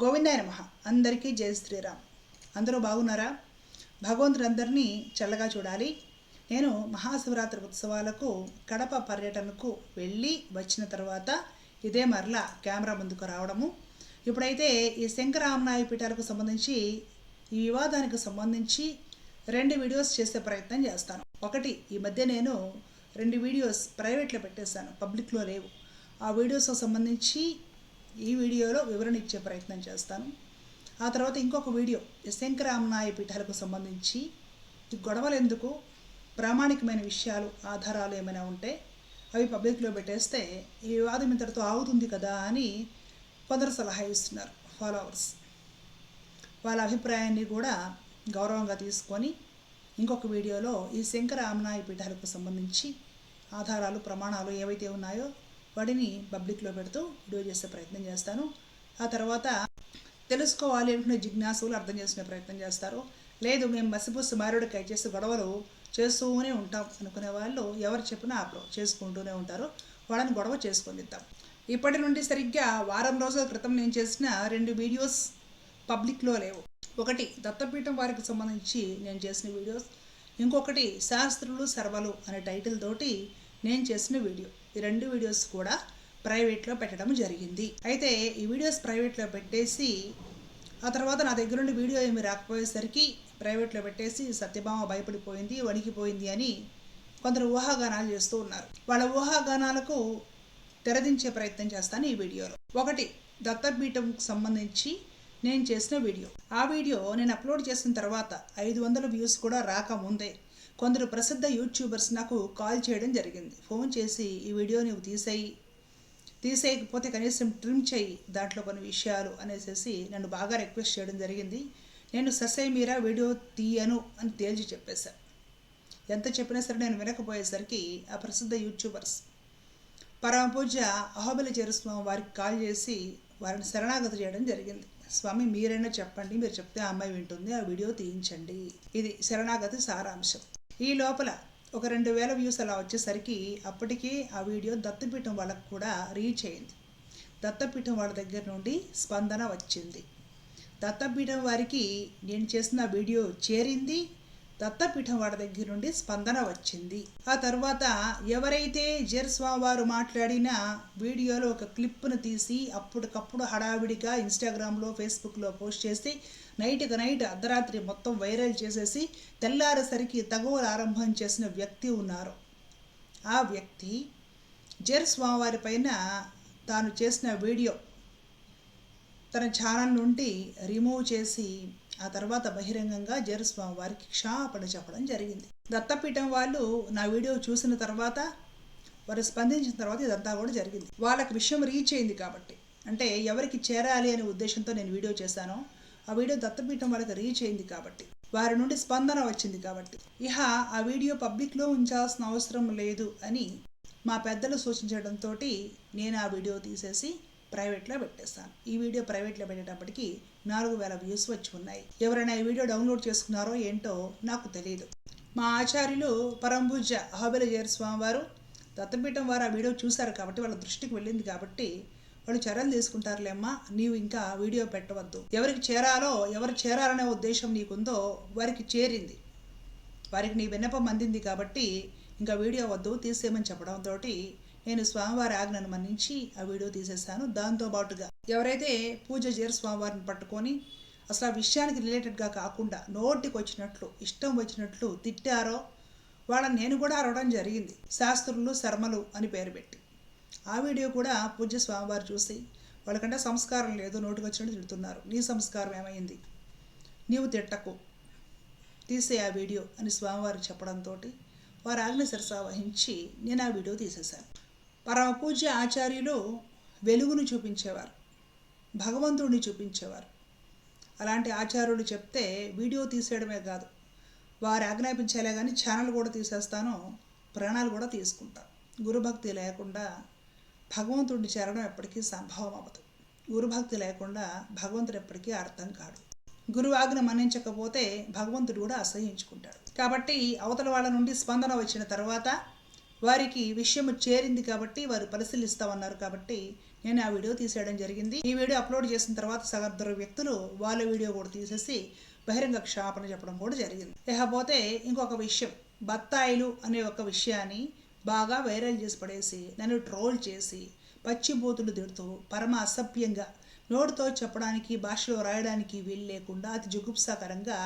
గోవిందాయ నమః. అందరికీ జై శ్రీరామ్. అందరూ బాగున్నారా? భగవంతుడందరినీ చల్లగా చూడాలి. నేను మహాశివరాత్రి ఉత్సవాలకు కడప పర్యటనకు వెళ్ళి వచ్చిన తర్వాత ఇదే మరలా కెమెరా ముందుకు రావడము. ఇప్పుడైతే ఈ శంకరామనాయ పీఠాలకు సంబంధించి ఈ వివాదానికి సంబంధించి 2 వీడియోస్ చేసే ప్రయత్నం చేస్తాను. ఒకటి, ఈ మధ్య నేను 2 వీడియోస్ ప్రైవేట్లో పెట్టేశాను, పబ్లిక్లో లేవు. ఆ వీడియోస్కి సంబంధించి ఈ వీడియోలో వివరణ ఇచ్చే ప్రయత్నం చేస్తాను. ఆ తర్వాత ఇంకొక వీడియో శంకరామనాయ పీఠాలకు సంబంధించి ఈ గొడవలు ఎందుకు, ప్రామాణికమైన విషయాలు ఆధారాలు ఏమైనా ఉంటే అవి పబ్లిక్లో పెట్టేస్తే ఈ వివాదం ఇంతటితో ఆగుతుంది కదా అని కొందరు సలహా ఇస్తున్నారు ఫాలోవర్స్. వాళ్ళ అభిప్రాయాన్ని కూడా గౌరవంగా తీసుకొని ఇంకొక వీడియోలో ఈ శంకరామనాయ పీఠాలకు సంబంధించి ఆధారాలు ప్రమాణాలు ఏవైతే ఉన్నాయో వాటిని పబ్లిక్లో పెడుతూ వీడియో చేసే ప్రయత్నం చేస్తాను. ఆ తర్వాత తెలుసుకోవాలి అనుకునే జిజ్ఞాసులు అర్థం చేసుకునే ప్రయత్నం చేస్తారు. లేదు మేము మసిపూసి మారేడుకాయ చేసి గొడవలు చేస్తూనే ఉంటాం అనుకునే వాళ్ళు ఎవరు చెప్పినా ఆపరు, చేసుకుంటూనే ఉంటారు. వాళ్ళని గొడవ చేసుకొనిద్దాం. ఇప్పటి నుండి సరిగ్గా వారం రోజుల క్రితం నేను చేసిన 2 వీడియోస్ పబ్లిక్లో లేవు. ఒకటి దత్తపీఠం వారికి సంబంధించి నేను చేసిన వీడియోస్, ఇంకొకటి శాస్త్రులు సర్వలు అనే టైటిల్ తోటి నేను చేసిన వీడియో. ఈ 2 వీడియోస్ కూడా ప్రైవేట్లో పెట్టడం జరిగింది. అయితే ఈ వీడియోస్ ప్రైవేట్లో పెట్టేసి ఆ తర్వాత నా దగ్గర నుండి వీడియో ఏమి రాకపోయేసరికి ప్రైవేట్లో పెట్టేసి సత్యభామ భయపడిపోయింది, వణికిపోయింది అని కొందరు ఊహాగానాలు చేస్తూ ఉన్నారు. వాళ్ళ ఊహాగానాలకు తెరదించే ప్రయత్నం చేస్తాను ఈ వీడియోలో. ఒకటి, దత్తపీఠంకు సంబంధించి నేను చేసిన వీడియో. ఆ వీడియో నేను అప్లోడ్ చేసిన తర్వాత 500 వ్యూస్ కూడా రాకముందే కొందరు ప్రసిద్ధ యూట్యూబర్స్ నాకు కాల్ చేయడం జరిగింది. ఫోన్ చేసి ఈ వీడియో నువ్వు తీసేయకపోతే కనీసం ట్రిమ్ చేయి, దాంట్లో కొన్ని విషయాలు అనేసి నన్ను బాగా రిక్వెస్ట్ చేయడం జరిగింది. నేను ససేమీరా వీడియో తీయను అని తేల్చి చెప్పేశాను. ఎంత చెప్పినా సరే నేను వినకపోయేసరికి ఆ ప్రసిద్ధ యూట్యూబర్స్ పరమపూజ అహోబిల చేరుస్వామి వారికి కాల్ చేసి వారిని శరణాగతి చేయడం జరిగింది. స్వామి మీరైనా చెప్పండి, మీరు చెప్తే ఆ అమ్మాయి వింటుంది, ఆ వీడియో తీయించండి. ఇది శరణాగతి సారాంశం. ఈ లోపల ఒక 2000 వ్యూస్ అలా వచ్చేసరికి అప్పటికే ఆ వీడియో దత్తపీఠం వాళ్ళకు కూడా రీచ్ అయింది. దత్తపీఠం వాళ్ళ దగ్గర నుండి స్పందన వచ్చింది. దత్తపీఠం వారికి నేను చేసిన వీడియో చేరింది. దత్తపీఠం వాడి దగ్గర నుండి స్పందన వచ్చింది. ఆ తర్వాత ఎవరైతే స్వామి వారు మాట్లాడిన వీడియోలో ఒక క్లిప్ను తీసి అప్పటికప్పుడు హడావిడిగా ఇన్స్టాగ్రామ్లో ఫేస్బుక్లో పోస్ట్ చేసి నైట్ అర్ధరాత్రి మొత్తం వైరల్ చేసేసి తెల్లారేసరికి తగువలు ఆరంభం చేసిన వ్యక్తి ఉన్నారు. ఆ వ్యక్తి స్వామి వారి పైన తాను చేసిన వీడియో తన ఛానల్ నుండి రిమూవ్ చేసి ఆ తర్వాత బహిరంగంగా స్వామి వారికి క్షమాపణ చెప్పడం జరిగింది. దత్తపీఠం వాళ్ళు నా వీడియో చూసిన తర్వాత వారు స్పందించిన తర్వాత ఇదంతా కూడా జరిగింది. వాళ్ళకి విషయం రీచ్ అయింది కాబట్టి, అంటే ఎవరికి చేరాలి అనే ఉద్దేశంతో నేను వీడియో చేశానో ఆ వీడియో దత్తపీఠం వాళ్ళకి రీచ్ అయింది కాబట్టి, వారి నుండి స్పందన వచ్చింది కాబట్టి ఇహ ఆ వీడియో పబ్లిక్లో ఉంచాల్సిన అవసరం లేదు అని మా పెద్దలు సూచించడంతో నేను ఆ వీడియో తీసేసి ప్రైవేట్లో పెట్టేస్తాను. ఈ వీడియో ప్రైవేట్లో పెట్టేటప్పటికి 4000 వ్యూస్ వచ్చి ఉన్నాయి. ఎవరైనా ఈ వీడియో డౌన్లోడ్ చేసుకున్నారో ఏంటో నాకు తెలియదు. మా ఆచార్యులు పరమపూజ్య అహోబిల స్వామి వారు దత్తపీఠం వారు ఆ వీడియో చూశారు కాబట్టి వాళ్ళ దృష్టికి వెళ్ళింది కాబట్టి వాళ్ళు చర్యలు తీసుకుంటారులేమ్మా, నీవు ఇంకా వీడియో పెట్టవద్దు, ఎవరికి చేరాలో ఎవరు చేరాలనే ఉద్దేశం నీకుందో వారికి చేరింది, వారికి నీ విన్నపం అందింది కాబట్టి ఇంకా వీడియో వద్దు తీసేయమని చెప్పడంతో నేను స్వామివారి ఆజ్ఞను మన్నించి ఆ వీడియో తీసేశాను. దాంతోపాటుగా ఎవరైతే పూజ స్వామివారిని పట్టుకొని అసలు ఆ విషయానికి రిలేటెడ్గా కాకుండా నోటికి వచ్చినట్లు ఇష్టం వచ్చినట్లు తిట్టారో వాళ్ళని నేను కూడా అరవడం జరిగింది. శాస్త్రులు శర్మలు అని పేరు పెట్టి ఆ వీడియో కూడా పూజ్య స్వామివారు చూసి వాళ్ళకంటే సంస్కారం లేదు, నోటికి వచ్చినట్టు తిడుతున్నారు, నీ సంస్కారం ఏమైంది, నీవు తిట్టకు, తీసే ఆ వీడియో అని స్వామివారు చెప్పడంతో వారు ఆజ్ఞ శిరసా వహించి నేను ఆ వీడియో తీసేశాను. పరమ పూజ్య ఆచార్యులు వెలుగును చూపించేవారు, భగవంతుడిని చూపించేవారు. అలాంటి ఆచార్యులు చెప్తే వీడియో తీసేయడమే కాదు, వారు ఆజ్ఞాపించాలే కానీ ఛానల్ కూడా తీసేస్తాను, ప్రాణాలు కూడా తీసుకుంటాను. గురుభక్తి లేకుండా భగవంతుడిని చేరడం ఎప్పటికీ సంభవం అవ్వదు. గురుభక్తి లేకుండా భగవంతుడు ఎప్పటికీ అర్థం కాడు. గురువు ఆజ్ఞ మన్నించకపోతే భగవంతుడు కూడా అసహించుకుంటాడు. కాబట్టి అవతల వాళ్ళ నుండి స్పందన వచ్చిన తర్వాత వారికి విషయం చేరింది కాబట్టి వారు పరిశీలిస్తామన్నారు కాబట్టి నేను ఆ వీడియో తీసేయడం జరిగింది. ఈ వీడియో అప్లోడ్ చేసిన తర్వాత సగర్దరు వ్యక్తులు వాళ్ళ వీడియో కూడా తీసేసి బహిరంగ క్షాపన చెప్పడం కూడా జరిగింది. ఇకపోతే ఇంకొక విషయం, బత్తాయిలు అనే ఒక విషయాన్ని బాగా వైరల్ చేసి పడేసి నన్ను ట్రోల్ చేసి పచ్చిబూతులు తిడుతూ పరమ అసభ్యంగా నోటితో చెప్పడానికి భాషలో రాయడానికి వీలు లేకుండా అతి జుగుప్సాకరంగా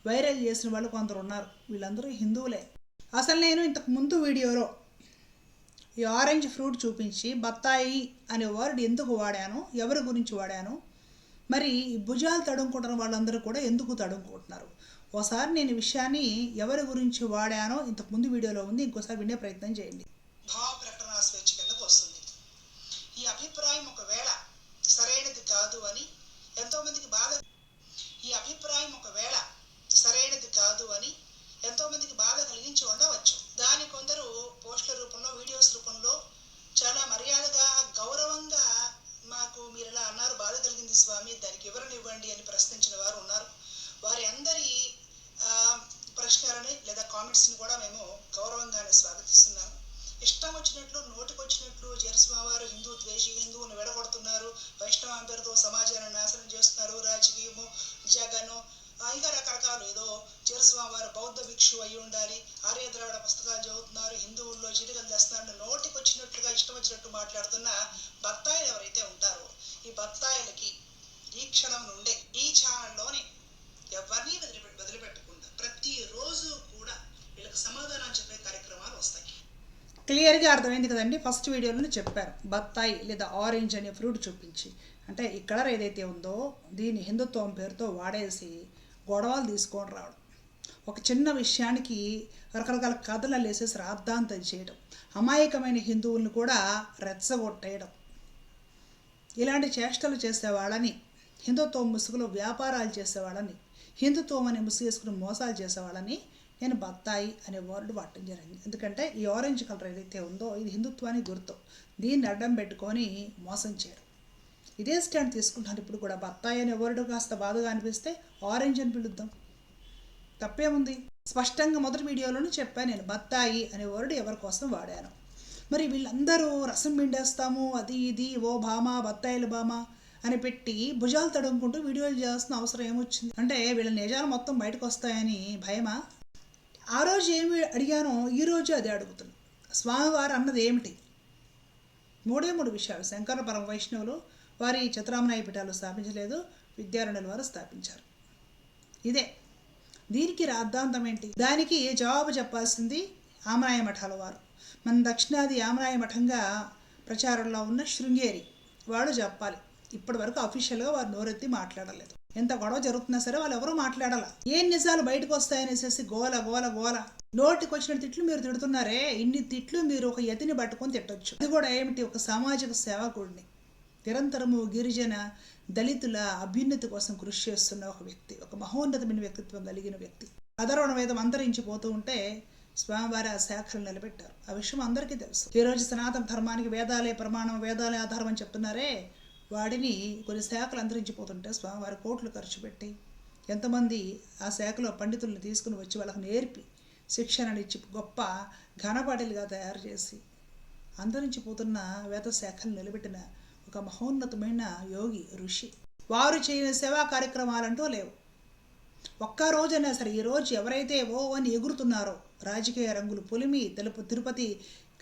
వైరల్ చేసిన వాళ్ళు కొందరు ఉన్నారు. వీళ్ళందరూ హిందువులే. అసలు నేను ఇంతకు ముందు వీడియోలో ఈ ఆరెంజ్ ఫ్రూట్ చూపించి బత్తాయి అనే వర్డ్ ఎందుకు వాడాను, ఎవరి గురించి వాడాను, మరి భుజాలు తడుముకుంటున్న వాళ్ళందరూ కూడా ఎందుకు తడుముకుంటున్నారు, ఒకసారి నేను ఈ విషయాన్ని ఎవరి గురించి వాడానో ఇంతకు ముందు వీడియోలో ఉంది, ఇంకోసారి వినే ప్రయత్నం చేయండి. భావ ప్రకటన స్వేచ్ఛ కిందకు వస్తుంది. ఈ అభిప్రాయం ఒకవేళ సరైనది కాదు అని ఎంతోమందికి బాధ కలిగించి ఉండవచ్చు. దాని కొందరు పోస్టుల రూపంలో, వీడియోస్ రూపంలో చాలా మర్యాదగా గౌరవంగా మాకు మీరు ఇలా అన్నారు, బాధ కలిగింది స్వామి, దానికి వివరణ ఇవ్వండి అని ప్రశ్నించిన వారు ఉన్నారు. వారి అందరి ప్రశ్నలని లేదా కామెంట్స్ని కూడా మేము గౌరవంగానే స్వాగతిస్తున్నాము. ఇష్టం వచ్చినట్లు నోటికొచ్చినట్లు జీరస్వామివారు హిందూ ద్వేషి, హిందువుని విడగొడుతున్నారు, వైష్ణవం పేరుతో సమాజాన్ని నాశనం చేస్తున్నారు, రాజకీయము, జగను, ఇంకా రకరకాలు, ఏదో జీరస్వామివారు బౌద్ధ భిక్షు అయి ఉండాలి, ఆర్య ద్రావిడ పుస్తకాలు చదువుతున్నారు, హిందువుల్లో చిటికలు తెస్తున్నారు, నోటికి వచ్చినట్లుగా ఇష్టం వచ్చినట్టు మాట్లాడుతున్న బత్తాయిలు ఎవరైతే ఉంటారో, ఈ బత్తాయిలకి ఈ క్షణం నుండే ఈ ఛానల్లోనే ఎవరిని వదిలిపెట్టకుండా ప్రతిరోజు కూడా వీళ్ళకి సమాధానం చెప్పే కార్యక్రమాలు వస్తాయి. క్లియర్గా అర్థమైంది కదండి. ఫస్ట్ వీడియోలోనే చెప్పారు, బత్తాయి లేదా ఆరెంజ్ అనే ఫ్రూట్ చూపించి, అంటే ఈ కలర్ ఏదైతే ఉందో దీన్ని హిందుత్వం పేరుతో వాడేసి గొడవలు తీసుకొని రావడం, ఒక చిన్న విషయానికి రకరకాల కథలు వేసేసి రాద్ధాంతం చేయడం, అమాయకమైన హిందువులను కూడా రెచ్చగొట్టేయడం, ఇలాంటి చేష్టలు చేసేవాళ్ళని, హిందుత్వం ముసుగులో వ్యాపారాలు చేసేవాళ్ళని, హిందుత్వం అనే ముసుగు వేసుకుని మోసాలు చేసేవాళ్ళని నేను బత్తాయి అనే వర్డ్ వాడటం జరిగింది. ఎందుకంటే ఈ ఆరెంజ్ కలర్ ఏదైతే ఉందో ఇది హిందుత్వానికి గుర్తు, దీన్ని అడ్డం పెట్టుకొని మోసం చేయడం. ఇదే స్టాండ్ తీసుకుంటాను ఇప్పుడు కూడా. బత్తాయి అనే వర్డ్ కాస్త బాధగా అనిపిస్తే ఆరెంజ్ అని పిలుద్దాం, తప్పేముంది? స్పష్టంగా మొదటి వీడియోలోనే చెప్పాను నేను బత్తాయి అనే వర్డ్ ఎవరి కోసం వాడాను. మరి వీళ్ళందరూ రసం పిండేస్తాము అది ఇది, ఓ భామ బత్తాయిలు భామ అని పెట్టి భుజాలు తడుముకుంటూ వీడియోలు చేయాల్సిన అవసరం ఏమొచ్చింది? అంటే వీళ్ళ నిజాలు మొత్తం బయటకు వస్తాయని భయమా? ఆ రోజు ఏమి అడిగానో ఈరోజు అదే అడుగుతున్నాను. స్వామివారు అన్నది ఏమిటి? మూడు విషయాలు. శంకర పరమ వైష్ణవులు వారి చతురామనాయ పీఠాలు స్థాపించలేదు, విద్యారణ్యుల వారు స్థాపించారు. ఇదే దీనికి రాద్ధాంతం ఏంటి? దానికి జవాబు చెప్పాల్సింది ఆమనాయ మఠాల వారు. మన దక్షిణాది ఆమనాయ మఠంగా ప్రచారంలో ఉన్న శృంగేరి వాడు చెప్పాలి. ఇప్పటి వరకు అఫీషియల్గా వారు నోరెత్తి మాట్లాడలేదు. ఎంత గొడవ జరుగుతున్నా సరే వాళ్ళు ఎవరూ మాట్లాడాల. ఏం నిజాలు బయటకు వస్తాయనేసి గోల గోల గోల. నోటికి వచ్చిన తిట్లు మీరు తిడుతున్నారే, ఇన్ని తిట్లు మీరు ఒక యతిని పట్టుకొని తిట్టొచ్చు. అది కూడా ఏమిటి? ఒక సామాజిక సేవకుడిని, నిరంతరము గిరిజన దళితుల అభ్యున్నతి కోసం కృషి చేస్తున్న ఒక వ్యక్తి, ఒక మహోన్నతమైన వ్యక్తిత్వం కలిగిన వ్యక్తి. అధర్వణ వేదం అంతరించిపోతూ ఉంటే స్వామివారి ఆ శాఖలు నిలబెట్టారు. ఆ విషయం అందరికీ తెలుసు. ఈరోజు సనాతన ధర్మానికి వేదాలే ప్రమాణం, వేదాలే ఆధారం అని చెప్తున్నారే, వాడిని కొన్ని శాఖలు అంతరించిపోతుంటే స్వామివారి కోట్లు ఖర్చు పెట్టి ఎంతమంది ఆ శాఖలో పండితుల్ని తీసుకుని వచ్చి వాళ్ళకి నేర్పి శిక్షణనిచ్చి గొప్ప ఘనపాటిలుగా తయారు చేసి అంతరించిపోతున్న వేద శాఖలు నిలబెట్టిన ఒక మహోన్నతమైన యోగి ఋషి. వారు చేయని సేవా కార్యక్రమాలంటూ లేవు. ఒక్క రోజైనా సరే ఈరోజు ఎవరైతే ఓ అని ఎగురుతున్నారో, రాజకీయ రంగులు పులిమి, తిరుపతి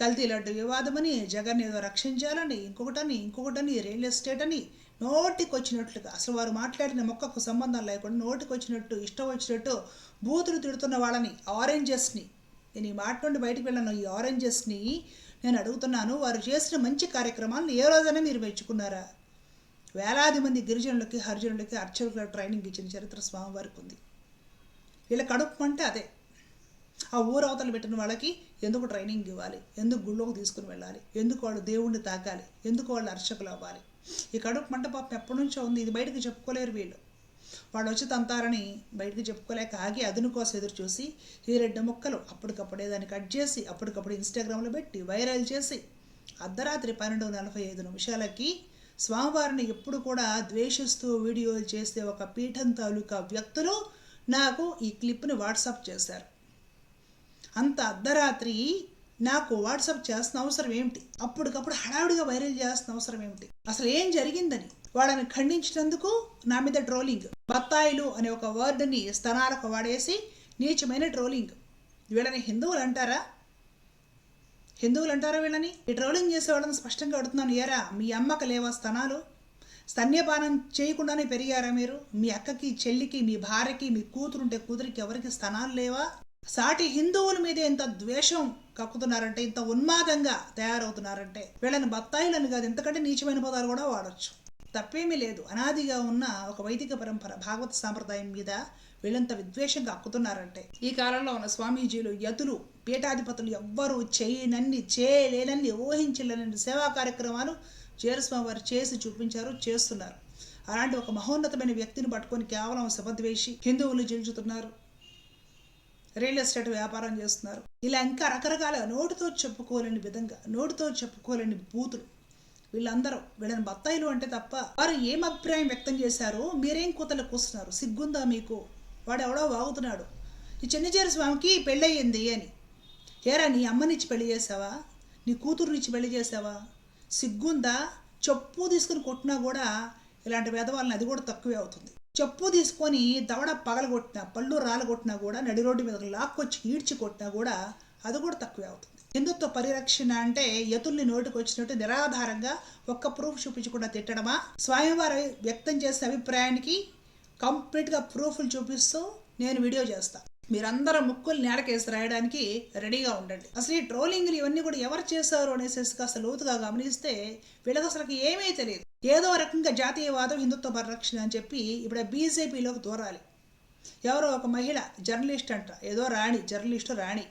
కల్తీ లడ్డు వివాదమని, జగన్ ఏదో రక్షించాలని, ఇంకొకటని రియల్ ఎస్టేట్ అని నోటికి వచ్చినట్లుగా, అసలు వారు మాట్లాడిన మొక్కకు సంబంధం లేకుండా నోటికి వచ్చినట్టు ఇష్టం వచ్చినట్టు బూతులు తిడుతున్న వాళ్ళని, ఆరెంజెస్ని, నేను ఈ మాట నుండి బయటకు వెళ్ళాను, ఈ ఆరెంజెస్ని నేను అడుగుతున్నాను, వారు చేసిన మంచి కార్యక్రమాలను ఏ రోజైనా మీరు మెచ్చుకున్నారా? వేలాది మంది గిరిజనులకి, హరిజనులకి, అర్చకులకు ట్రైనింగ్ ఇచ్చిన చరిత్ర స్వామివారికి ఉంది. వీళ్ళ కడుపు అంటే అదే. ఆ ఊరు అవతలు పెట్టిన వాళ్ళకి ఎందుకు ట్రైనింగ్ ఇవ్వాలి? ఎందుకు గుళ్ళోకి తీసుకుని వెళ్ళాలి? ఎందుకు వాళ్ళు దేవుణ్ణి తాకాలి? ఎందుకు వాళ్ళు అర్చకులు అవ్వాలి? ఈ కడుపు మంట పాపం ఎప్పటి నుంచో ఉంది. ఇది బయటకు చెప్పుకోలేరు వీళ్ళు. వాళ్ళు వచ్చి తంతారని బయటకు చెప్పుకోలేక ఆగి అదును కోసం ఎదురు చూసి ఈ 2 ముక్కలు అప్పటికప్పుడే దాన్ని కట్ చేసి అప్పటికప్పుడు ఇన్స్టాగ్రామ్లో పెట్టి వైరల్ చేసి అర్ధరాత్రి 12:45 స్వామివారిని ఎప్పుడు కూడా ద్వేషిస్తూ వీడియోలు చేసే ఒక పీఠం తాలూకా వ్యక్తులు నాకు ఈ క్లిప్ని వాట్సాప్ చేశారు. అంత అర్ధరాత్రి నాకు వాట్సాప్ చేస్తున్న అవసరం ఏమిటి? అప్పటికప్పుడు హడావుడిగా వైరల్ చేస్తున్న అవసరం ఏమిటి? అసలు ఏం జరిగిందని వాళ్ళని ఖండించినందుకు నా మీద ట్రోలింగ్. బత్తాయిలు అనే ఒక వర్డ్ని స్తనాలకు వాడేసి నీచమైన ట్రోలింగ్. వీళ్ళని హిందువులు అంటారా? వీళ్ళని? ఈ ట్రోలింగ్ చేసే వాళ్ళని స్పష్టంగా అడుగుతున్నాను. ఏరా, మీ అమ్మకి లేవా స్తనాలు? స్తన్యపానం చేయకుండానే పెరిగారా మీరు? మీ అక్కకి, చెల్లికి, మీ భార్యకి, మీ కూతురుంటే కూతురికి ఎవరికి స్తనాలు లేవా? సాటి హిందువుల మీద ఇంత ద్వేషం కక్కుతున్నారంటే, ఇంత ఉన్మాదంగా తయారవుతున్నారంటే వీళ్ళని బత్తాయిలను కాదు, ఎంతకంటే నీచమైన పదాలు కూడా వాడచ్చు. తప్పేమీ లేదు. అనాదిగా ఉన్న ఒక వైదిక పరంపర భాగవత సాంప్రదాయం మీద వీళ్ళంత విద్వేషంగా అక్కుతున్నారంటే, ఈ కాలంలో ఉన్న స్వామీజీలు, యతులు, పీఠాధిపతులు ఎవ్వరూ చేయలేనన్ని ఊహించలేనన్ని సేవా కార్యక్రమాలు చేరుస్వామి వారు చేసి చూపించారు, చేస్తున్నారు. అలాంటి ఒక మహోన్నతమైన వ్యక్తిని పట్టుకొని కేవలం శపద్వేషి హిందువులు జిల్చుతున్నారు, రియల్ ఎస్టేట్ వ్యాపారం చేస్తున్నారు. ఇలా ఇంకా రకరకాల నోటితో చెప్పుకోలేని బూతులు. వీళ్ళని బత్తాయిలు అంటే తప్ప వారు ఏం అభిప్రాయం వ్యక్తం చేశారో మీరేం కూతలు కూస్తున్నారు? సిగ్గుందా మీకు? వాడు ఎవడో వాగుతున్నాడు, ఈ చెన్నిచేరు స్వామికి పెళ్ళయింది అని. ఏరా, నీ అమ్మనిచ్చి పెళ్లి చేసావా? నీ కూతురునిచ్చి పెళ్లి చేసావా? సిగ్గుందా? చెప్పు తీసుకుని కొట్టినా కూడా ఇలాంటి వేదవాళ్ళని అది కూడా తక్కువే అవుతుంది. చెప్పు తీసుకొని దవడ పగలగొట్టినా, పళ్ళు రాలగొట్టినా కూడా, నడి రోడ్డు మీద లాక్కొచ్చి ఈడ్చి కొట్టినా కూడా అది కూడా తక్కువే అవుతుంది. హిందుత్వ పరిరక్షణ అంటే యతుల్ని నోటికి వచ్చినట్టు నిరాధారంగా ఒక్క ప్రూఫ్ చూపించకుండా తిట్టడమా? స్వామివారు వ్యక్తం చేసే అభిప్రాయానికి కంప్లీట్గా ప్రూఫ్లు చూపిస్తూ నేను వీడియో చేస్తాను. మీరందరూ ముక్కులు నేలకేసి రాయడానికి రెడీగా ఉండండి. అసలు ఈ ట్రోలింగ్లు ఇవన్నీ కూడా ఎవరు చేశారు అనేసి కాస్త లోతుగా గమనిస్తే వీళ్ళకి అసలు ఏమీ తెలియదు. ఏదో రకంగా జాతీయవాదం, హిందుత్వ పరిరక్షణ అని చెప్పి ఇప్పుడు బీజేపీలోకి దూరాలి. ఎవరో ఒక మహిళ జర్నలిస్ట్ అంట, ఏదో జర్నలిస్టు రాణి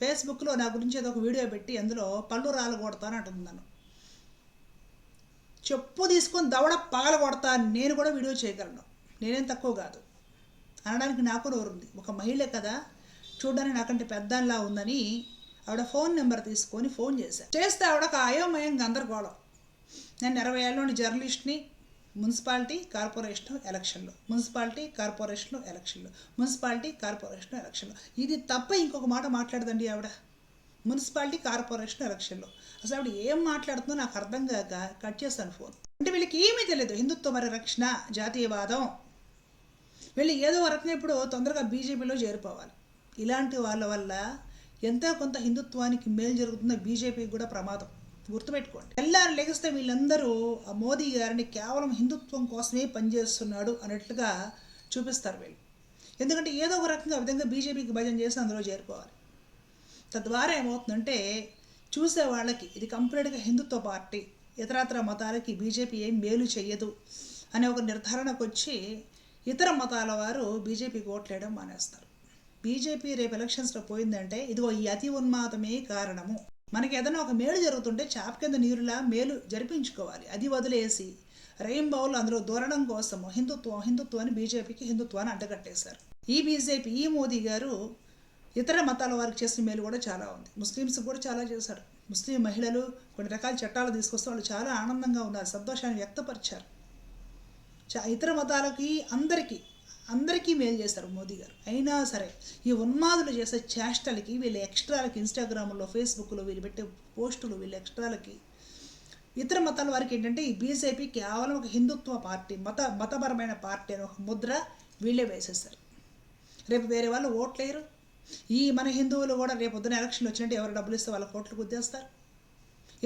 ఫేస్బుక్లో నా గురించి ఏదో ఒక వీడియో పెట్టి అందులో పళ్ళు రాలు కొడతాను అంటుంది. నన్ను చెప్పు తీసుకొని దవడ పగల కొడతాను, నేను కూడా వీడియో చేయగలను, నేనేం తక్కువ కాదు అనడానికి నాకు నోరుంది. ఒక మహిళ కదా, చూడడానికి నాకంటే పెద్దలా ఉందని ఆవిడ ఫోన్ నెంబర్ తీసుకొని ఫోన్ చేస్తే ఆవిడకు అయోమయం, గందరగోళం. నేను 20 ఏళ్ళలోని జర్నలిస్ట్ని, మున్సిపాలిటీ కార్పొరేషన్ ఎలక్షన్లో ఇది తప్ప ఇంకొక మాట మాట్లాడదండి ఆవిడ. మున్సిపాలిటీ కార్పొరేషన్ ఎలక్షన్లో అసలు ఆవిడ ఏం మాట్లాడుతుందో నాకు అర్థం కాక కట్ చేస్తాను ఫోన్. అంటే వీళ్ళకి ఏమీ తెలియదు హిందుత్వ పరిరక్షణ, జాతీయవాదం. వీళ్ళు ఏదో రకంగా ఇప్పుడు తొందరగా బీజేపీలో చేరిపోవాలి. ఇలాంటి వాళ్ళ వల్ల ఎంతో కొంత హిందుత్వానికి మేలు జరుగుతున్న బీజేపీకి కూడా ప్రమాదం, గుర్తుపెట్టుకోండి. తెల్లారు లెగిస్తే వీళ్ళందరూ ఆ మోదీ గారిని కేవలం హిందుత్వం కోసమే పనిచేస్తున్నాడు అన్నట్లుగా చూపిస్తారు వీళ్ళు. ఎందుకంటే ఏదో ఒక రకంగా విధంగా బీజేపీకి భజన చేసి అందులో చేరిపోవాలి. తద్వారా ఏమవుతుందంటే చూసే వాళ్ళకి ఇది కంప్లీట్గా హిందుత్వ పార్టీ, ఇతరత్ర మతాలకి బీజేపీ ఏం మేలు చెయ్యదు అనే ఒక నిర్ధారణకు వచ్చి ఇతర మతాల వారు బీజేపీకి ఓట్లేయడం మానేస్తారు. బీజేపీ రేపు ఎలక్షన్స్లో పోయిందంటే ఇదిగో ఈ అతి ఉన్మాదమే కారణము. మనకి ఏదైనా ఒక మేలు జరుగుతుంటే చాప కింద నీరులా మేలు జరిపించుకోవాలి. అది వదిలేసి రెయిన్బోలు అందులో దూరడం కోసము హిందుత్వాన్ని బీజేపీకి హిందుత్వాన్ని అంటగట్టేశారు. ఈ బీజేపీ, ఈ మోదీ గారు ఇతర మతాల వారికి చేసిన మేలు కూడా చాలా ఉంది. ముస్లిమ్స్కి కూడా చాలా చేశారు. ముస్లిం మహిళలు కొన్ని రకాల చట్టాలు తీసుకొస్తే వాళ్ళు చాలా ఆనందంగా ఉన్నారు, సంతోషాన్ని వ్యక్తపరిచారు. ఇతర మతాలకి అందరికీ మేలు చేస్తారు మోదీ గారు. అయినా సరే ఈ ఉన్మాదులు చేసే చేష్టలకి, వీళ్ళ ఎక్స్ట్రాలకి, ఇన్స్టాగ్రామ్లో, ఫేస్బుక్లో వీళ్ళు పెట్టే పోస్టులు, వీళ్ళ ఎక్స్ట్రాలకి ఇతర మతాల వారికి ఏంటంటే ఈ బీజేపీ కేవలం ఒక హిందుత్వ పార్టీ, మతపరమైన పార్టీ అని ఒక ముద్ర వీళ్ళే వేసేస్తారు. రేపు వేరే వాళ్ళు ఓట్లేరు. ఈ మన హిందువులు కూడా రేపు పొద్దున ఎలక్షన్లు వచ్చినట్టు ఎవరు డబ్బులు ఇస్తే వాళ్ళ ఓట్లు గుద్దేస్తారు.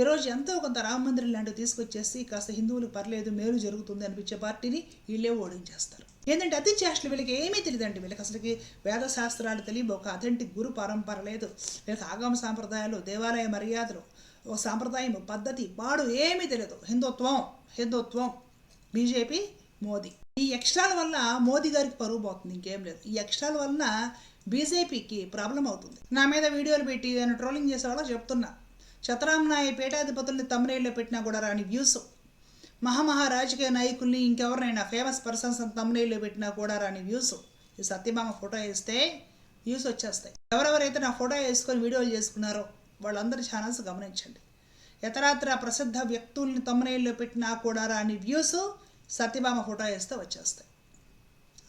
ఈరోజు ఎంతో కొంత రామ మందిరం లాంటివి తీసుకొచ్చేసి కాస్త హిందువులకు పర్లేదు, మేలు జరుగుతుంది అనిపించే పార్టీని వీళ్ళే ఓడించేస్తారు. ఏంటంటే అతి చేష్టలు. వీళ్ళకి ఏమీ తెలియదండి. వీళ్ళకి అసలుకి వేద శాస్త్రాలు తెలియదు, ఒక అథెంటిక్ గురు పరంపర లేదు, వీళ్ళకి ఆగమ సాంప్రదాయాలు, దేవాలయ మర్యాదలు, ఒక సాంప్రదాయం, పద్ధతి, పాడు ఏమీ తెలియదు. హిందుత్వం బీజేపీ, మోదీ. ఈ ఎక్స్ట్రాల వల్ల మోదీ గారికి పరువు పోతుంది, ఇంకేం లేదు. ఈ ఎక్స్ట్రాల వలన బీజేపీకి ప్రాబ్లం అవుతుంది. నా మీద వీడియోలు పెట్టి నేను ట్రోలింగ్ చేసేవాళ్ళకి చెప్తున్నా, చతరాంనాయ పీఠాధిపతుల్ని తమ్మునేళ్ళలో పెట్టినా కూడా రాని వ్యూస్, రాజకీయ నాయకుల్ని ఇంకెవరినైనా ఫేమస్ పర్సన్స్ తమ్మునేళ్ళలో పెట్టినా కూడా రాని వ్యూస్. ఈ సత్యభామ ఫోటో వేస్తే వ్యూస్ వచ్చేస్తాయి. ఎవరెవరైతే నా ఫోటో వేసుకొని వీడియోలు చేసుకున్నారో వాళ్ళందరి ఛానల్స్ గమనించండి. ఇతరత్ర ప్రసిద్ధ వ్యక్తుల్ని తమ్మునేళ్ళలో పెట్టినా కూడా రాని వ్యూస్ సత్యభామ ఫోటో వేస్తే వచ్చేస్తాయి.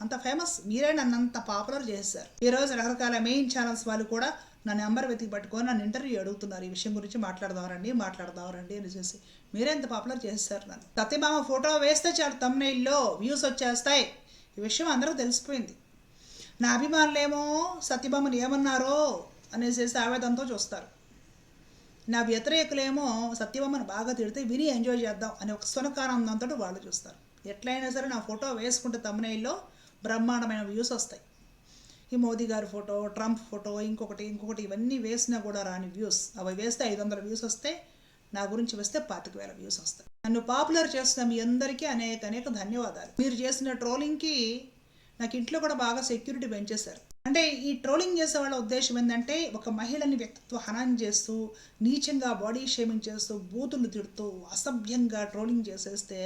అంత ఫేమస్. మీరే నన్ను అంత పాపులర్ చేశారు. ఈరోజు రకరకాల మెయిన్ ఛానల్స్ వాళ్ళు కూడా నా నెంబర్ వెతికి పట్టుకొని నన్ను ఇంటర్వ్యూ అడుగుతున్నారు, ఈ విషయం గురించి మాట్లాడదాం రండి అని చేసి. మీరెంత పాపులర్ చేస్తారు నన్ను. సత్యభామ ఫోటో వేస్తే చాలు తమ్నెయిల్లో వ్యూస్ వచ్చేస్తాయి. ఈ విషయం అందరికీ తెలిసిపోయింది. నా అభిమానులేమో సత్యభామను ఏమన్నారో అనేసి ఆవేదనతో చూస్తారు. నా వ్యతిరేకులేమో సత్యభామను బాగా తిడితే విని ఎంజాయ్ చేద్దాం అనే ఒక సునకానందంతో వాళ్ళు చూస్తారు. ఎట్లయినా సరే నా ఫోటో వేసుకుంటే తమ్నెయిల్లో బ్రహ్మాండమైన వ్యూస్ వస్తాయి. ఈ మోదీ గారి ఫోటో, ట్రంప్ ఫోటో, ఇంకొకటి ఇవన్నీ వేసినా కూడా రాని వ్యూస్. అవి వేస్తే 500 వ్యూస్ వస్తాయి, నా గురించి వేస్తే 25,000 వ్యూస్ వస్తాయి. నన్ను పాపులర్ చేస్తున్న మీ అందరికీ అనేక ధన్యవాదాలు. మీరు చేసిన ట్రోలింగ్కి నాకు ఇంట్లో కూడా బాగా సెక్యూరిటీ పెంచేశారు. అంటే ఈ ట్రోలింగ్ చేసే వాళ్ళ ఉద్దేశం ఏంటంటే, ఒక మహిళని వ్యక్తిత్వ హననం చేస్తూ, నీచంగా బాడీ షేమింగ్ చేస్తూ, బూతులు తిడుతూ, అసభ్యంగా ట్రోలింగ్ చేసేస్తే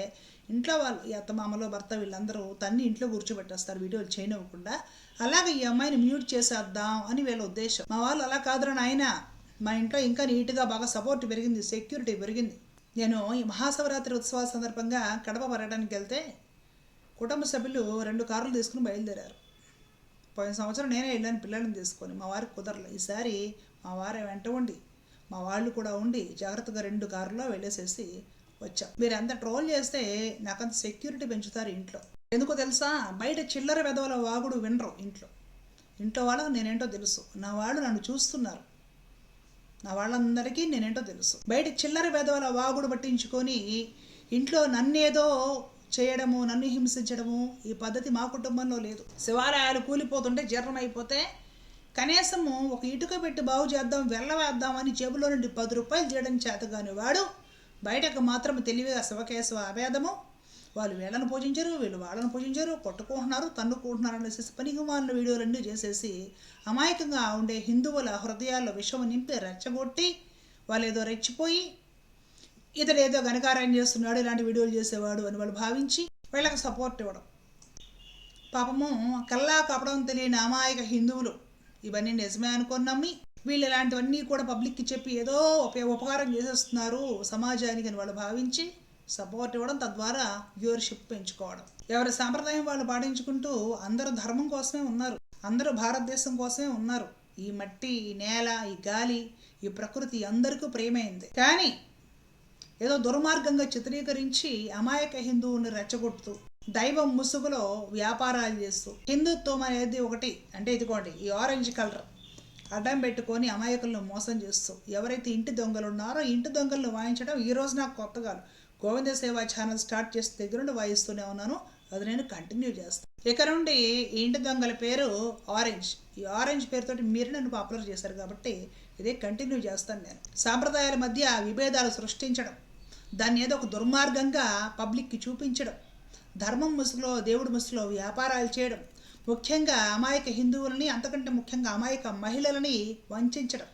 ఇంట్లో వాళ్ళు, ఈ అత్తమామలో భర్త వీళ్ళందరూ తన్ని ఇంట్లో కూర్చోబెట్టేస్తారు వీడియోలు చేయనివ్వకుండా. అలాగే ఈ అమ్మాయిని మ్యూట్ చేసేద్దాం అని వీళ్ళ ఉద్దేశం. మా వాళ్ళు అలా కాదురా నాయన, మా ఇంట్లో ఇంకా నీట్గా బాగా సపోర్ట్ పెరిగింది, సెక్యూరిటీ పెరిగింది. నేను ఈ మహాశివరాత్రి ఉత్సవాల సందర్భంగా కడప పర్యటనకి వెళ్తే కుటుంబ సభ్యులు 2 కార్లు తీసుకుని బయలుదేరారు. పోయిన సంవత్సరం నేనే వెళ్ళాను పిల్లల్ని తీసుకొని, మా వారికి కుదరలేదు. ఈసారి మా వారే వెంట ఉండి, మా వాళ్ళు కూడా ఉండి జాగ్రత్తగా 2 కార్లలో వెళ్ళేసేసి వచ్చాం. మీరు అంత ట్రోల్ చేస్తే నాకంత సెక్యూరిటీ పెంచుతారు ఇంట్లో. ఎందుకో తెలుసా, బయట చిల్లర వెధవల వాగుడు వినరు. ఇంట్లో వాళ్ళకు నేనేంటో తెలుసు. నా వాళ్ళు నన్ను చూస్తున్నారు, నా వాళ్ళందరికీ నేనేంటో తెలుసు. బయట చిల్లర వెధవల వాగుడు పట్టించుకొని ఇంట్లో నన్నేదో చేయడము, నన్ను హింసించడము, ఈ పద్ధతి మా కుటుంబంలో లేదు. శివాలయాలు కూలిపోతుంటే జీర్ణం అయిపోతే కనీసము ఒక ఇటుక పెట్టి బాగు చేద్దాం, వెళ్ళవేద్దామని జేబులో నుండి 10 రూపాయలు చేయడం చేతగాని వాడు బయటకు మాత్రం తెలివిగా శివకేశవ అభేదము, వాళ్ళు వీళ్ళని పూజించరు, వీళ్ళు వాళ్ళని పూజించరు, కొట్టుకుంటున్నారు, తన్నుకుంటున్నారు అనేసి పనికి మాలిన వీడియోలన్నీ చేసేసి అమాయకంగా ఉండే హిందువుల హృదయాల్లో విషము నింపి రెచ్చగొట్టి వాళ్ళు ఏదో రెచ్చిపోయి ఇతడు ఏదో ఘనకార్యం చేస్తున్నాడు, ఇలాంటి వీడియోలు చేసేవాడు అని వాళ్ళు భావించి వీళ్ళకి సపోర్ట్ ఇవ్వడం. పాపము కల్లా కపడం తెలియని అమాయక హిందువులు ఇవన్నీ నిజమే అనుకొని నమ్మి వీళ్ళు ఇలాంటివన్నీ కూడా పబ్లిక్కి చెప్పి ఏదో ఉపకారం చేసేస్తున్నారు సమాజానికి అని వాళ్ళు భావించి సపోర్ట్ ఇవ్వడం, తద్వారా వ్యూవర్షిప్ పెంచుకోవడం. ఎవరి సాంప్రదాయం వాళ్ళు పాటించుకుంటూ అందరూ ధర్మం కోసమే ఉన్నారు, అందరూ భారతదేశం కోసమే ఉన్నారు. ఈ మట్టి, ఈ నేల, ఈ గాలి, ఈ ప్రకృతి అందరికీ ప్రేమైంది. కానీ ఏదో దుర్మార్గంగా చిత్రీకరించి అమాయక హిందువుని రెచ్చగొడుతూ దైవం ముసుగులో వ్యాపారాలు చేస్తూ, హిందుత్వం అనేది ఒకటి అంటే ఇదిగోండి ఈ ఆరెంజ్ కలర్ అడ్డం పెట్టుకొని అమాయకులను మోసం చేస్తూ ఎవరైతే ఇంటి దొంగలు ఉన్నారో ఇంటి దొంగలను వాయించడం ఈ రోజు నాకు కొత్తగా గోవింద సేవా ఛానల్ స్టార్ట్ చేసిన దగ్గర నుండి వాయిస్తూనే ఉన్నాను, అది నేను కంటిన్యూ చేస్తాను. ఇక నుండి ఈ ఇంటి దొంగల పేరు ఆరెంజ్. ఈ ఆరెంజ్ పేరుతోటి మీరు నన్ను పాపులర్ చేశారు కాబట్టి ఇదే కంటిన్యూ చేస్తాను. నేను సాంప్రదాయాల మధ్య విభేదాలు సృష్టించడం, దాన్ని ఏదో ఒక దుర్మార్గంగా పబ్లిక్కి చూపించడం, ధర్మం ముసుగులో దేవుడి ముసుగులో వ్యాపారాలు చేయడం, ముఖ్యంగా అమాయక హిందువులని, అంతకంటే ముఖ్యంగా అమాయక మహిళలని వంచడం,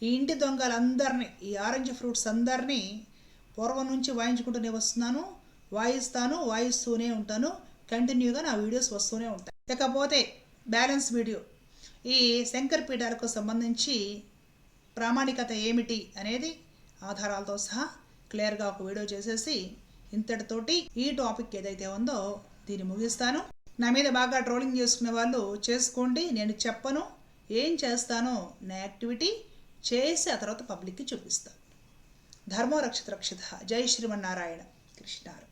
ఈ ఇంటి దొంగలందరినీ, ఈ ఆరెంజ్ ఫ్రూట్స్ అందరినీ పూర్వం నుంచి వాయించుకుంటూనే వస్తున్నాను, వాయిస్తూనే ఉంటాను. కంటిన్యూగా నా వీడియోస్ వస్తూనే ఉంటాయి. ఇకపోతే బ్యాలెన్స్ వీడియో, ఈ శంకర్ పీఠాలకు సంబంధించి ప్రామాణికత ఏమిటి అనేది ఆధారాలతో సహా క్లియర్గా ఒక వీడియో చేసేసి ఇంతటితోటి ఈ టాపిక్ ఏదైతే ఉందో దీన్ని ముగిస్తాను. నా మీద బాగా ట్రోలింగ్ చేసుకునే వాళ్ళు చేసుకోండి, నేను చెప్పను, ఏం చేస్తానో నా యాక్టివిటీ చేసి ఆ తర్వాత పబ్లిక్కి చూపిస్తాను. ధర్మో రక్షిత రక్షిత. జై శ్రీమన్నారాయణ. కృష్ణార్పణ.